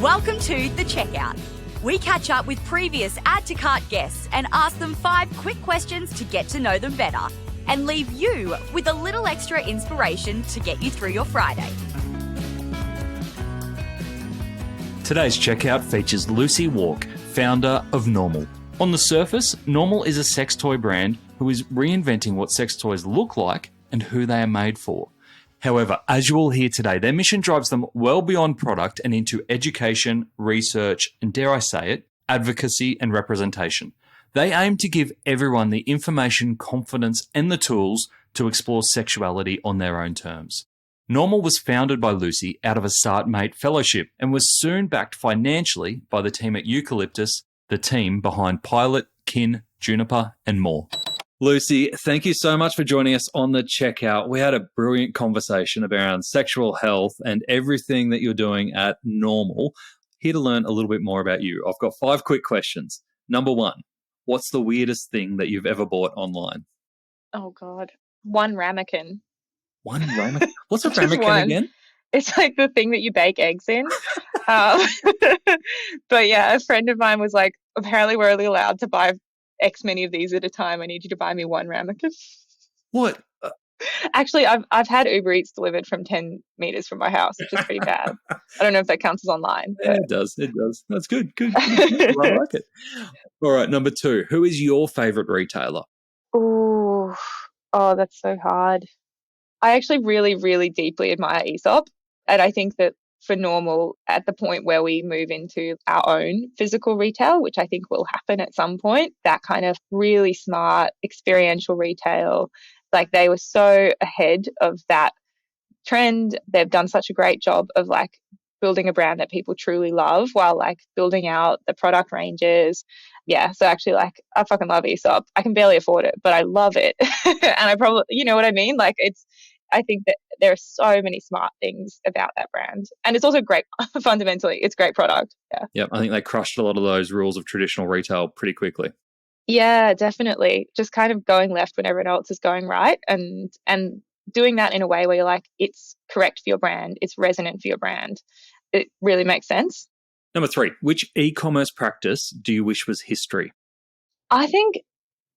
Welcome to The Checkout. We catch up with previous Add to Cart guests and ask them 5 quick questions to get to know them better and leave you with a little extra inspiration to get you through your Friday. Today's checkout features Lucy Wark, founder of Normal. On the surface, Normal is a sex toy brand who is reinventing what sex toys look like and who they are made for. However, as you will hear today, their mission drives them well beyond product and into education, research, and dare I say it, advocacy and representation. They aim to give everyone the information, confidence, and the tools to explore sexuality on their own terms. Normal was founded by Lucy out of a Start-Mate fellowship and was soon backed financially by the team at Eucalyptus, the team behind Pilot, Kin, Juniper, and more. Lucy, thank you so much for joining us on The Checkout. We had a brilliant conversation around sexual health and everything that you're doing at Normal. Here to learn a little bit more about you. I've got 5 quick questions. Number 1, what's the weirdest thing that you've ever bought online? Oh, God. One ramekin. One ramekin? What's a ramekin again? It's like the thing that you bake eggs in. But yeah, a friend of mine was like, apparently we're only allowed to buy X many of these at a time. I need you to buy me one ramekin. What? Actually, I've had Uber Eats delivered from 10 meters from my house, which is pretty bad. I don't know if that counts as online. Yeah, it does. It does. That's good. Good. I like it. All right. Number 2, who is your favorite retailer? Oh, that's so hard. I actually really, really deeply admire Aesop. And I think that for Normal, at the point where we move into our own physical retail, which I think will happen at some point, that kind of really smart experiential retail, like they were so ahead of that trend. They've done such a great job of like building a brand that people truly love while like building out the product ranges. Yeah. So actually like I fucking love Aesop. I can barely afford it, but I love it. And I probably, you know what I mean? Like I think that there are so many smart things about that brand. And it's also great, fundamentally. It's a great product. Yeah. Yep. I think they crushed a lot of those rules of traditional retail pretty quickly. Yeah, definitely. Just kind of going left when everyone else is going right and doing that in a way where you're like, it's correct for your brand. It's resonant for your brand. It really makes sense. Number 3, which e-commerce practice do you wish was history? I think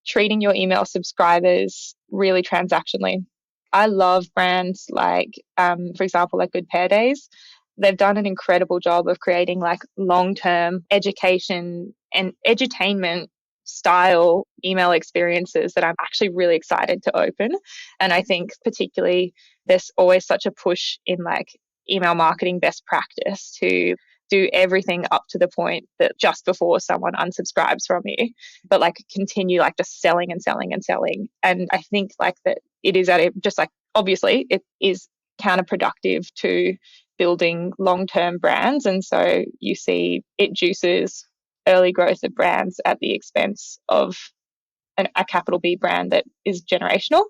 treating your email subscribers really transactionally. I love brands like, for example, like Good Pair Days. They've done an incredible job of creating like long-term education and edutainment style email experiences that I'm actually really excited to open. And I think particularly there's always such a push in like email marketing best practice to do everything up to the point that just before someone unsubscribes from you, but like continue like just selling and selling and selling. And I think like that it is just like, obviously it is counterproductive to building long-term brands. And so you see it juices early growth of brands at the expense of a capital B brand that is generational.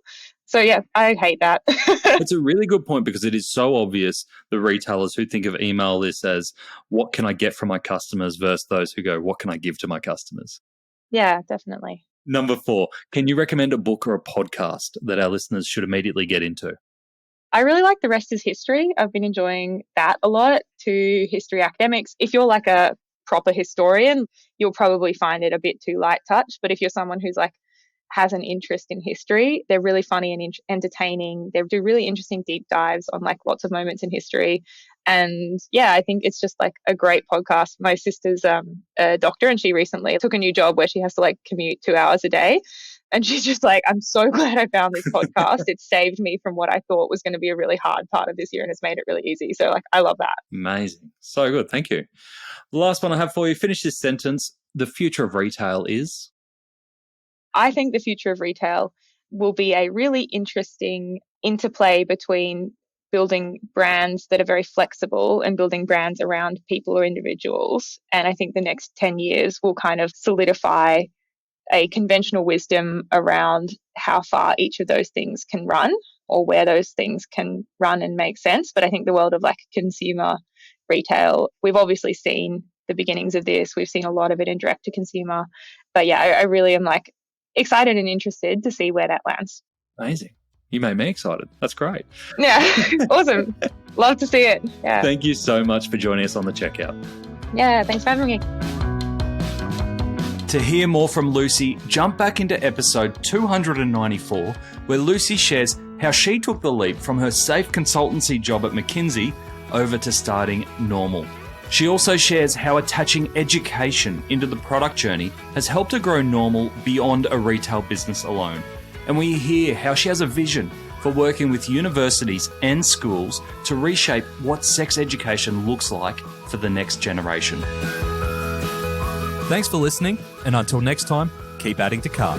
So yeah, I hate that. It's a really good point because it is so obvious the retailers who think of email this as what can I get from my customers versus those who go, what can I give to my customers? Yeah, definitely. Number 4, can you recommend a book or a podcast that our listeners should immediately get into? I really like The Rest is History. I've been enjoying that a lot. To history academics, if you're like a proper historian, you'll probably find it a bit too light touch. But if you're someone who's like has an interest in history, they're really funny and entertaining. They do really interesting deep dives on like lots of moments in history. And yeah, I think it's just like a great podcast. My sister's a doctor and she recently took a new job where she has to like commute 2 hours a day. And she's just like, I'm so glad I found this podcast. It saved me from what I thought was going to be a really hard part of this year and it's made it really easy. So like, I love that. Amazing. So good. Thank you. The last one I have for you, finish this sentence. The future of retail is? I think the future of retail will be a really interesting interplay between building brands that are very flexible and building brands around people or individuals. And I think the next 10 years will kind of solidify a conventional wisdom around how far each of those things can run or where those things can run and make sense. But I think the world of like consumer retail, we've obviously seen the beginnings of this. We've seen a lot of it in direct to consumer. But yeah, I really am like excited and interested to see where that lands. Amazing. You made me excited. That's great. Yeah, awesome. Love to see it. Yeah. Thank you so much for joining us on The Checkout. Yeah, thanks for having me. To hear more from Lucy, jump back into episode 294, where Lucy shares how she took the leap from her safe consultancy job at McKinsey over to starting Normal. She also shares how attaching education into the product journey has helped her grow Normal beyond a retail business alone. And we hear how she has a vision for working with universities and schools to reshape what sex education looks like for the next generation. Thanks for listening, and until next time, keep adding to cart.